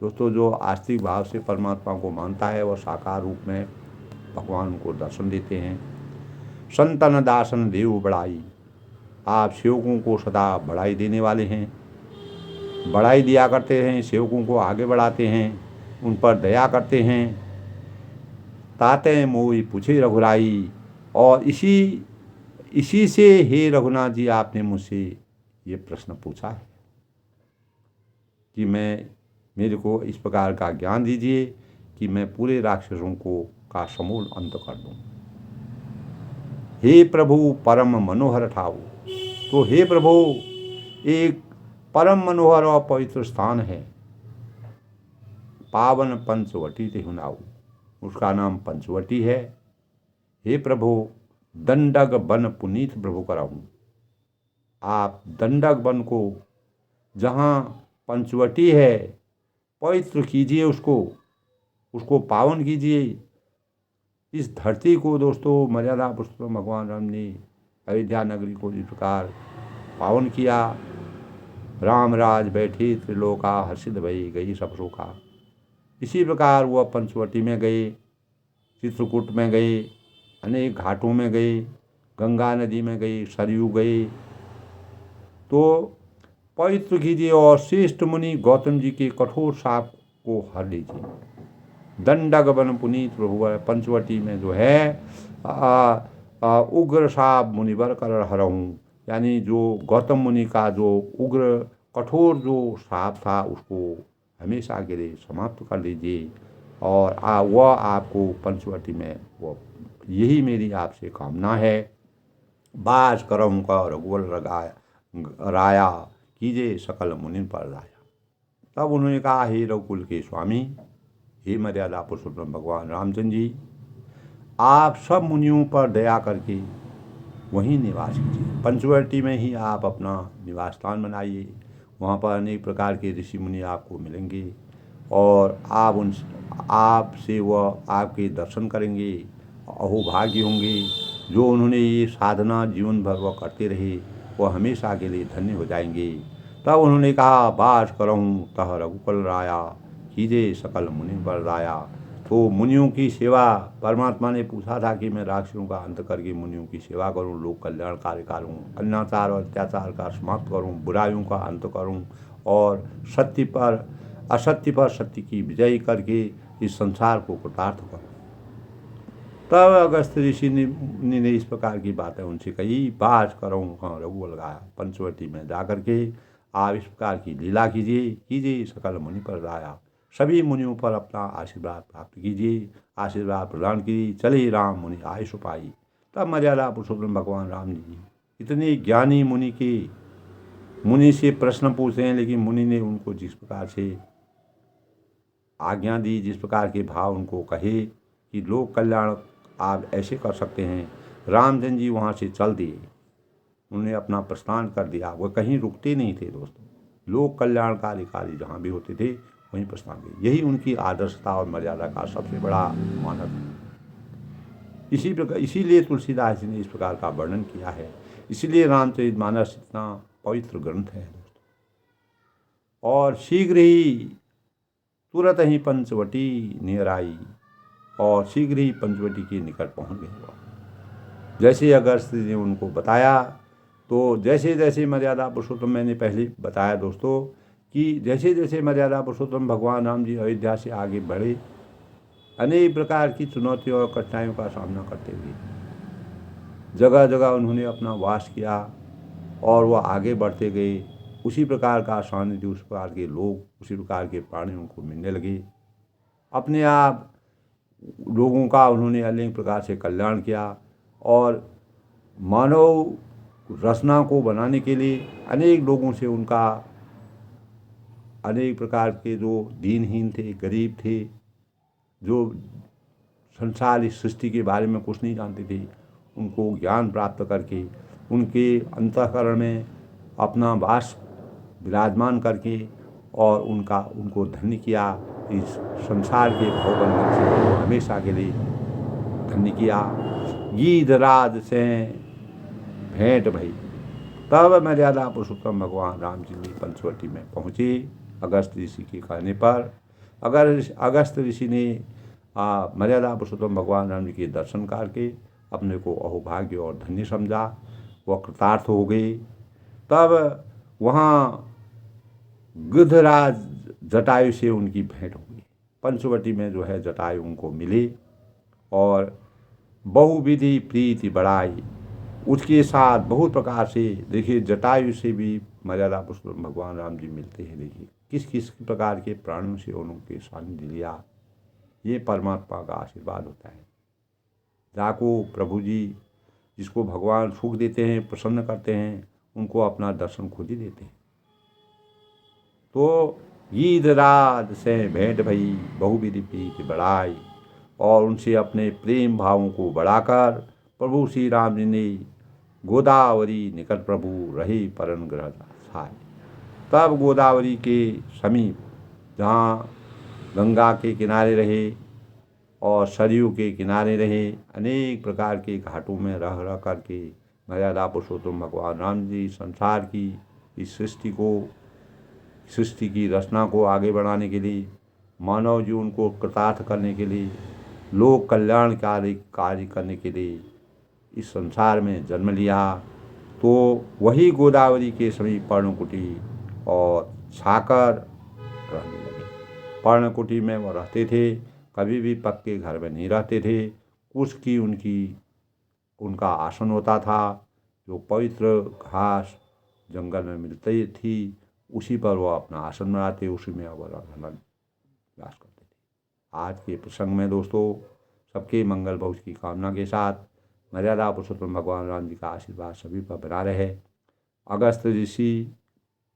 दोस्तों, जो आस्तिक भाव से परमात्मा को मानता है वह साकार रूप में भगवान को दर्शन देते हैं। संतन दासन देव बड़ाई, आप सेवकों को सदा बढ़ाई देने वाले हैं, बढ़ाई दिया करते हैं, सेवकों को आगे बढ़ाते हैं, उन पर दया करते हैं। ताते मोई पूछे रघुराई, और इसी से हे रघुनाथ जी आपने मुझसे ये प्रश्न पूछा है कि मेरे को इस प्रकार का ज्ञान दीजिए कि मैं पूरे राक्षसों का समूल अंत कर दूं। हे प्रभु परम मनोहर ठाऊ, तो हे प्रभु एक परम मनोहर और पवित्र स्थान है, पावन पंचवटी ते हुनाऊ, उसका नाम पंचवटी है। हे प्रभु दंडक बन पुनीत प्रभु कराऊं, आप दंडक बन को, जहाँ पंचवटी है, पवित्र कीजिए, उसको पावन कीजिए। इस धरती को दोस्तों मर्यादा पुरुषोत्तम भगवान राम ने अयोध्या नगरी को इस प्रकार पावन किया। राम राज बैठे त्रिलोका, हर्षित भई गई सब शोका। इसी प्रकार वह पंचवटी में गए, चित्रकूट में गए, अनेक घाटों में गए, गंगा नदी में गए, सरयू गए। तो पवित्र कीजिए और श्रेष्ठ मुनि गौतम जी के कठोर शाप को हर लीजिए। दंडक बन पुनीत प्रभु, पंचवटी में जो है उग्र शाप मुनिवर कर हरहूँ, यानी जो गौतम मुनि का जो उग्र कठोर जो शाप था उसको हमेशा के लिए समाप्त कर लीजिए। और वह आपको पंचवटी में वो, यही मेरी आपसे कामना है। बाज करम का रघुवर राया, कीजिए सकल मुनि पर राया। तब उन्होंने कहा, हे रघुकुल के स्वामी, हे मर्यादा पुरुषोत्तम भगवान रामचंद्र जी, आप सब मुनियों पर दया करके वहीं निवास कीजिए। पंचवटी में ही आप अपना निवास स्थान बनाइए। वहाँ पर अनेक प्रकार के ऋषि मुनि आपको मिलेंगे और आपसे वह आपके दर्शन करेंगे, अहोभाग्य होंगे। जो उन्होंने ये साधना जीवन भर वह करते रहे, वह हमेशा के लिए धन्य हो जाएंगे। तब उन्होंने कहा, बास करहूँ तह रघुकुल राया, कीजिए सकल मुनि पर राया। तो मुनियों की सेवा, परमात्मा ने पूछा था कि मैं राक्षसों का अंत करके मुनियों की सेवा करूं, लोक कल्याण कार्य करूं, अत्याचार और अत्याचार का समाप्त करूं, बुराइयों का अंत करूं और असत्य पर सत्य की विजय करके इस संसार को कृतार्थ करूं। तब अगस्त ऋषि ने इस प्रकार की बातें उनसे कही। बाज करऊँ हाँ रघु लगाया, पंचवटी में जाकर के आप इस प्रकार की लीला कीजिए सकल मुनि पर राया। सभी मुनियों पर अपना आशीर्वाद प्राप्त कीजिए, आशीर्वाद प्रदान कीजिए। चले राम मुनि आय सुपाई। तब मर्यादा पुरुषोत्तम भगवान राम जी इतने ज्ञानी मुनि से प्रश्न पूछते हैं, लेकिन मुनि ने उनको जिस प्रकार से आज्ञा दी, जिस प्रकार के भाव उनको कहे कि लोक कल्याण आप ऐसे कर सकते हैं, रामचंद्र जी वहाँ से चल दिए। उन्होंने अपना प्रस्थान कर दिया। वह कहीं रुकते नहीं थे दोस्तों, लोक कल्याणकारी कार्य जहाँ भी होते थे वहीं प्रस्थान किए। यही उनकी आदर्शता और मर्यादा का सबसे बड़ा मानक है। इसीलिए तुलसीदास जी ने इस प्रकार का वर्णन किया है। इसीलिए रामचरितमानस इतना पवित्र ग्रंथ है दोस्तों। और शीघ्र ही तुरंत ही पंचवटी नियर आई और शीघ्र ही पंचवटी के निकट पहुंच गए। जैसे अगस्त ने उनको बताया, तो जैसे जैसे मर्यादा पुरुषोत्तम, मैंने पहले बताया दोस्तों कि जैसे जैसे मर्यादा पुरुषोत्तम भगवान राम जी अयोध्या से आगे बढ़े, अनेक प्रकार की चुनौतियों और कठिनाइयों का सामना करते हुए जगह जगह उन्होंने अपना वास किया और वह आगे बढ़ते गए। उसी प्रकार का सानिध्य, उस प्रकार के लोग, उसी प्रकार के प्राणी उनको मिलने लगे। अपने आप लोगों का उन्होंने अनेक प्रकार से कल्याण किया और मानव रचना को बनाने के लिए अनेक लोगों से उनका, अनेक प्रकार के जो दीनहीन थे, गरीब थे, जो संसार इस सृष्टि के बारे में कुछ नहीं जानते थे, उनको ज्ञान प्राप्त करके उनके अंतःकरण में अपना वास विराजमान करके और उनको धन्य किया। इस संसार के भवबंधन से हमेशा के लिए धन्य किया। गीधराज से भेंट भई। तब मर्यादा पुरुषोत्तम भगवान राम जी ने पंचवटी में पहुँचे अगस्त ऋषि के कहने पर। अगर अगस्त ऋषि ने मर्यादा पुरुषोत्तम भगवान राम जी के दर्शन करके अपने को अहोभाग्य और धन्य समझा, वह कृतार्थ हो गए। तब वहाँ गिद्धराज जटायु से उनकी भेंट हुई। पंचवटी में जो है जटायु उनको मिले और बहुविधि प्रीति बढ़ाई। उसके साथ बहुत प्रकार से, देखिए जटायु से भी मर्यादा पुरुषोत्तम भगवान राम जी मिलते हैं। देखिए किस किस प्रकार के प्राणियों से उनके सानिध्य लिया। ये परमात्मा का आशीर्वाद होता है। जाको प्रभु जी, जिसको भगवान सुख देते हैं, प्रसन्न करते हैं, उनको अपना दर्शन खुद ही देते हैं। तो गीधराज से भेंट भई, बहुविधि प्रीति बढ़ाई और उनसे अपने प्रेम भावों को बढ़ाकर प्रभु श्री राम जी ने गोदावरी निकट प्रभु रहे परन ग्रह छाए। तब गोदावरी के समीप, जहाँ गंगा के किनारे रहे और सरयू के किनारे रहे, अनेक प्रकार के घाटों में रह करके मर्यादा पुरुषोत्तम भगवान राम जी संसार की इस सृष्टि की रचना को आगे बढ़ाने के लिए, मानव जीवन को कृतार्थ करने के लिए, लोक कल्याणकारी कार्य करने के लिए इस संसार में जन्म लिया। तो वही गोदावरी के समीप पर्णकुटी और छाकर रहने लगे। पर्णकुटी में वो रहते थे, कभी भी पक्के घर में नहीं रहते थे। उसकी उनका आसन होता था, जो पवित्र घास जंगल में मिलती थी, उसी पर वो अपना आसन बनाते, उसी में वो वास करते थे। आज के प्रसंग में दोस्तों सबके मंगल भविष्य की कामना के साथ मर्यादा पुरुषोत्तम भगवान राम जी का आशीर्वाद सभी पर बना रहे। अगस्त ऋषि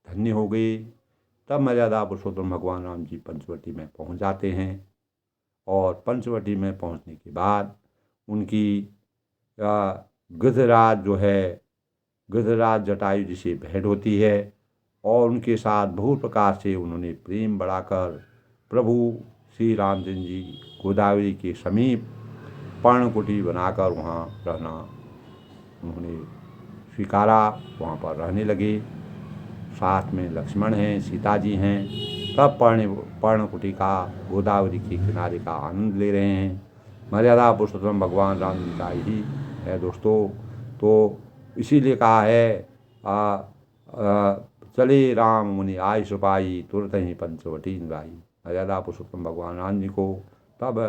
धन्य हो गए, तब मर्यादा पुरुषोत्तम भगवान राम जी पंचवटी में पहुंच जाते हैं। और पंचवटी में पहुंचने के बाद उनकी गिद्धराज जटायु जी से भेंट होती है और उनके साथ बहुत प्रकार से उन्होंने प्रेम बढ़ाकर प्रभु श्री रामचंद्र जी गोदावरी के समीप पर्णकुटी बनाकर वहाँ रहना उन्होंने स्वीकारा, वहाँ पर रहने लगे। साथ में लक्ष्मण हैं, सीता जी हैं। तब पर्णकुटी का गोदावरी के किनारे का आनंद ले रहे हैं। मर्यादा पुरुषोत्तम भगवान राम जी का ही है दोस्तों। तो इसीलिए कहा है चले राम मुनि आय सुपाई, तुरत ही पंचवटी गाई। मर्यादा पुरुषोत्तम भगवान राम जी को तब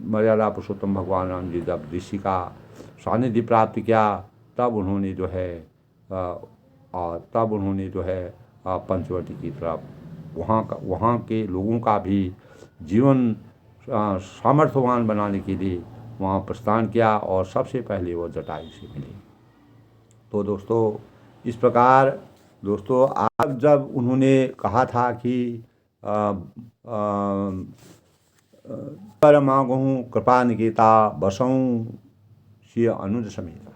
मर्यादा पुरुषोत्तम भगवान राम जी जब ऋषि का सानिध्य प्राप्त किया, तब उन्होंने जो है पंचवटी की तरफ वहाँ के लोगों का भी जीवन सामर्थ्यवान बनाने के लिए वहाँ प्रस्थान किया और सबसे पहले वो जटायु से मिले। तो दोस्तों इस प्रकार दोस्तों आज जब उन्होंने कहा था कि पर मांगहूँ कृपा निकेता बसऊँ सिय अनुज समेता,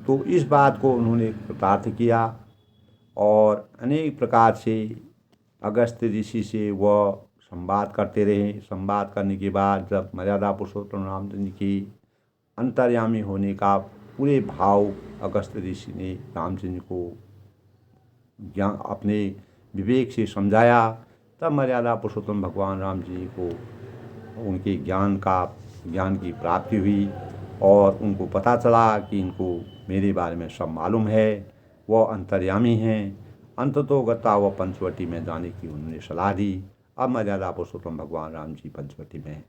तो इस बात को उन्होंने कृतार्थ किया और अनेक प्रकार से अगस्त ऋषि से वह संवाद करते रहे। संवाद करने के बाद जब मर्यादा पुरुषोत्तम रामचंद्र की अंतर्यामी होने का पूरे भाव अगस्त ऋषि ने रामचंद्र को ज्ञान अपने विवेक से समझाया, तब मर्यादा पुरुषोत्तम भगवान राम जी को उनके ज्ञान की प्राप्ति हुई और उनको पता चला कि इनको मेरे बारे में सब मालूम है, वह अंतर्यामी हैं। अंततोगता वह पंचवटी में जाने की उन्होंने सलाह दी। अब मर्यादा पुरुषोत्तम भगवान राम जी पंचवटी में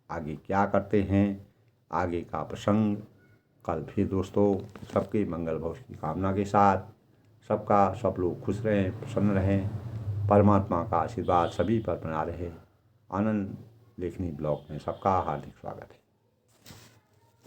आगे क्या करते हैं, आगे का प्रसंग कल फिर दोस्तों। सबके मंगल भविष्य की कामना के साथ सब लोग खुश रहें, प्रसन्न रहें, परमात्मा का आशीर्वाद सभी पर बना रहे। आनंद लेखनी ब्लॉग में सबका हार्दिक स्वागत है।